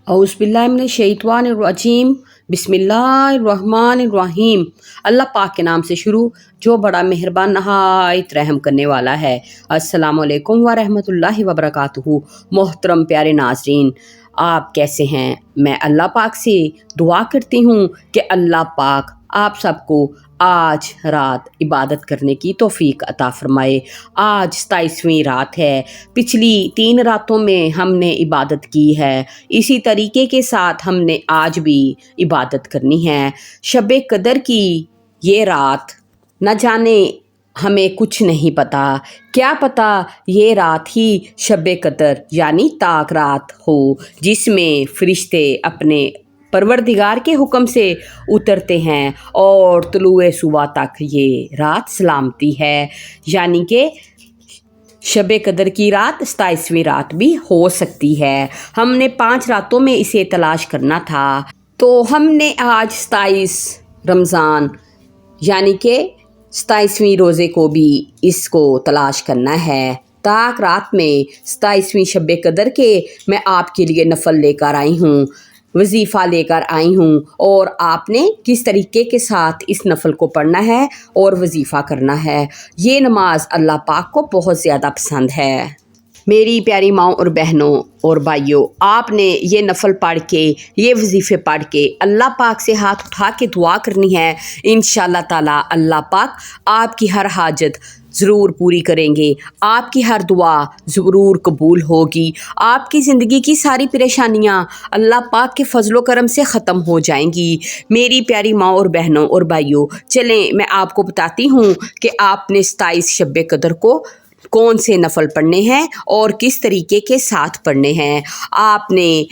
اعوذ باللہ من الشیطان الرجیم، بسم اللہ الرحمن الرحیم۔ اللہ پاک کے نام سے شروع جو بڑا مہربان نہایت رحم کرنے والا ہے۔ السلام علیکم ورحمۃ اللہ وبرکاتہ۔ محترم پیارے ناظرین، آپ کیسے ہیں؟ میں اللہ پاک سے دعا کرتی ہوں کہ اللہ پاک آپ سب کو آج رات عبادت کرنے کی توفیق عطا فرمائے۔ آج 27ویں رات ہے۔ پچھلی 3 راتوں میں ہم نے عبادت کی ہے، اسی طریقے کے ساتھ ہم نے آج بھی عبادت کرنی ہے۔ شب قدر کی یہ رات نہ جانے ہمیں کچھ نہیں پتا، کیا پتا یہ رات ہی شب قدر یعنی طاق رات ہو، جس میں فرشتے اپنے پروردگار کے حکم سے اترتے ہیں اور طلوع صبح تک یہ رات سلامتی ہے، یعنی کہ شب قدر کی رات 27ویں رات بھی ہو سکتی ہے۔ ہم نے 5 راتوں میں اسے تلاش کرنا تھا، تو ہم نے آج 27 رمضان یعنی کہ 27ویں روزے کو بھی اس کو تلاش کرنا ہے۔ طاق رات میں 27ویں شب قدر کے میں آپ کے لیے نفل لے کر آئی ہوں، وظیفہ لے کر آئی ہوں، اور آپ نے کس طریقے کے ساتھ اس نفل کو پڑھنا ہے اور وظیفہ کرنا ہے۔ یہ نماز اللہ پاک کو بہت زیادہ پسند ہے۔ میری پیاری ماؤں اور بہنوں اور بھائیوں، آپ نے یہ نفل پڑھ کے، یہ وظیفے پڑھ کے اللہ پاک سے ہاتھ اٹھا کے دعا کرنی ہے۔ انشاءاللہ تعالی اللہ پاک آپ کی ہر حاجت ضرور پوری کریں گے، آپ کی ہر دعا ضرور قبول ہوگی، آپ کی زندگی کی ساری پریشانیاں اللہ پاک کے فضل و کرم سے ختم ہو جائیں گی۔ میری پیاری ماں اور بہنوں اور بھائیوں، چلیں میں آپ کو بتاتی ہوں کہ آپ نے 27 شب قدر کو کون سے نفل پڑھنے ہیں اور کس طریقے کے ساتھ پڑھنے ہیں۔ آپ نے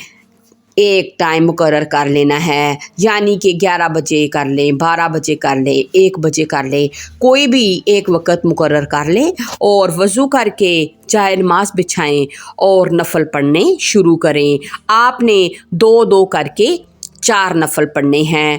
ایک ٹائم مقرر کر لینا ہے، یعنی کہ 11 بجے کر لیں، 12 بجے کر لیں، 1 بجے کر لیں، کوئی بھی ایک وقت مقرر کر لیں اور وضو کر کے چائے نماز بچھائیں اور نفل پڑھنے شروع کریں۔ آپ نے 2 کر کے 4 نفل پڑھنے ہیں۔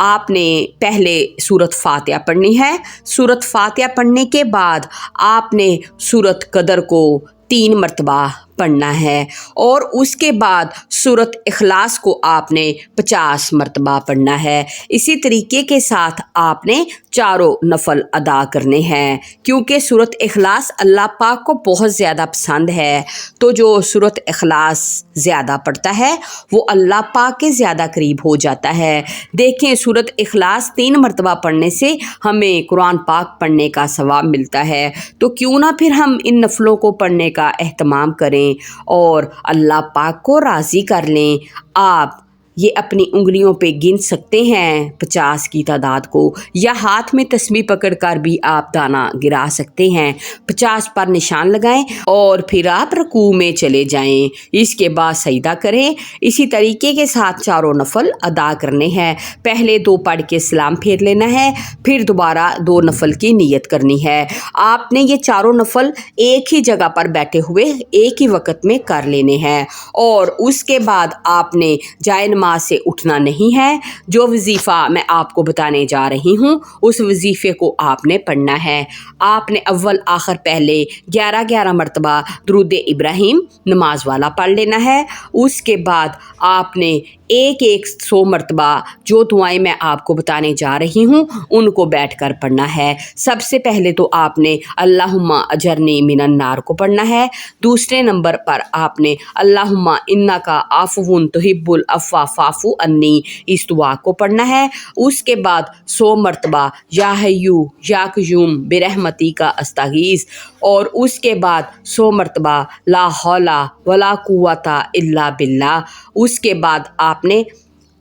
آپ نے پہلے سورۃ فاتحہ پڑھنی ہے، سورۃ فاتحہ پڑھنے کے بعد آپ نے سورۃ قدر کو 3 مرتبہ پڑھنا ہے، اور اس کے بعد سورۃ اخلاص کو آپ نے 50 مرتبہ پڑھنا ہے۔ اسی طریقے کے ساتھ آپ نے 4 نفل ادا کرنے ہیں، کیونکہ سورۃ اخلاص اللہ پاک کو بہت زیادہ پسند ہے، تو جو سورۃ اخلاص زیادہ پڑھتا ہے وہ اللہ پاک کے زیادہ قریب ہو جاتا ہے۔ دیکھیں، سورۃ اخلاص 3 مرتبہ پڑھنے سے ہمیں قرآن پاک پڑھنے کا ثواب ملتا ہے، تو کیوں نہ پھر ہم ان نفلوں کو پڑھنے کا اہتمام کریں اور اللہ پاک کو راضی کر لیں۔ آپ یہ اپنی انگلیوں پہ گن سکتے ہیں 50 کی تعداد کو، یا ہاتھ میں تسبیح پکڑ کر بھی آپ دانہ گرا سکتے ہیں۔ 50 پر نشان لگائیں اور پھر آپ رکوع میں چلے جائیں، اس کے بعد سجدہ کریں۔ اسی طریقے کے ساتھ 4 نفل ادا کرنے ہیں۔ پہلے 2 پڑھ کے سلام پھیر لینا ہے، پھر دوبارہ 2 نفل کی نیت کرنی ہے۔ آپ نے یہ 4 نفل ایک ہی جگہ پر بیٹھے ہوئے ایک ہی وقت میں کر لینے ہیں، اور اس کے بعد آپ نے جائے نماز سے اٹھنا نہیں ہے۔ جو وظیفہ میں آپ کو بتانے جا رہی ہوں اس وظیفے کو آپ نے پڑھنا ہے۔ آپ نے اول آخر پہلے 11 مرتبہ درود ابراہیم نماز والا پڑھ لینا ہے۔ اس کے بعد آپ نے 100 مرتبہ جو دعائیں میں آپ کو بتانے جا رہی ہوں ان کو بیٹھ کر پڑھنا ہے۔ سب سے پہلے تو آپ نے اللہم اجرنی من النار کو پڑھنا ہے۔ دوسرے نمبر پر آپ نے اللہم انک عفو تحب العفو فاعف عنی، اس دعا کو پڑھنا ہے۔ اس کے بعد 100 مرتبہ یا حیو یا قیوم برحمتک استغیث، اور اس کے بعد 100 مرتبہ لا حول ولا قوت الا باللہ۔ اس کے بعد آپ نے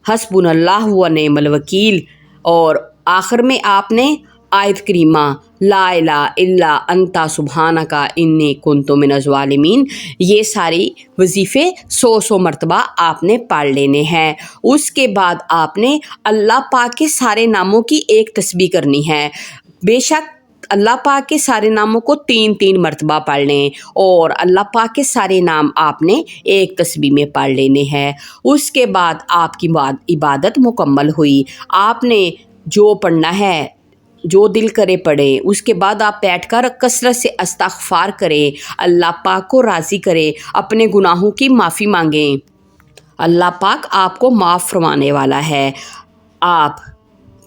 حسبنا اللہ و نعم الوکیل، اور آخر میں آپ نے آیت کریمہ لا الہ الا انت سبحانک انی کنت من الظالمین، یہ ساری وظیفے 100 مرتبہ آپ نے پڑھ لینے ہیں۔ اس کے بعد آپ نے اللہ پاک کے سارے ناموں کی ایک تسبیح کرنی ہے۔ بے شک اللہ پاک کے سارے ناموں کو 3 مرتبہ پڑھ لیں، اور اللہ پاک کے سارے نام آپ نے ایک تسبیح میں پڑھ لینے ہیں۔ اس کے بعد آپ کی عبادت مکمل ہوئی۔ آپ نے جو پڑھنا ہے، جو دل کرے پڑھیں، اس کے بعد آپ بیٹھ کر کثرت سے استغفار کریں، اللہ پاک کو راضی کریں، اپنے گناہوں کی معافی مانگیں، اللہ پاک آپ کو معاف فرمانے والا ہے۔ آپ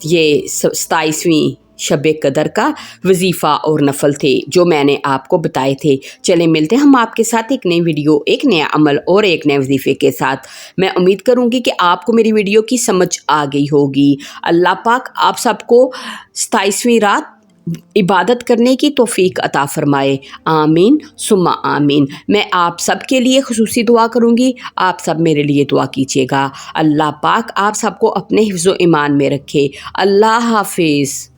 یہ 27ویں شب قدر کا وظیفہ اور نفل تھے جو میں نے آپ کو بتائے تھے۔ چلیں ملتے ہیں ہم آپ کے ساتھ ایک نئی ویڈیو، ایک نیا عمل اور ایک نئے وظیفے کے ساتھ۔ میں امید کروں گی کہ آپ کو میری ویڈیو کی سمجھ آ گئی ہوگی۔ اللہ پاک آپ سب کو 27ویں رات عبادت کرنے کی توفیق عطا فرمائے، آمین ثم آمین۔ میں آپ سب کے لیے خصوصی دعا کروں گی، آپ سب میرے لیے دعا کیجیے گا۔ اللہ پاک آپ سب کو اپنے حفظ و ایمان میں رکھے۔ اللہ حافظ۔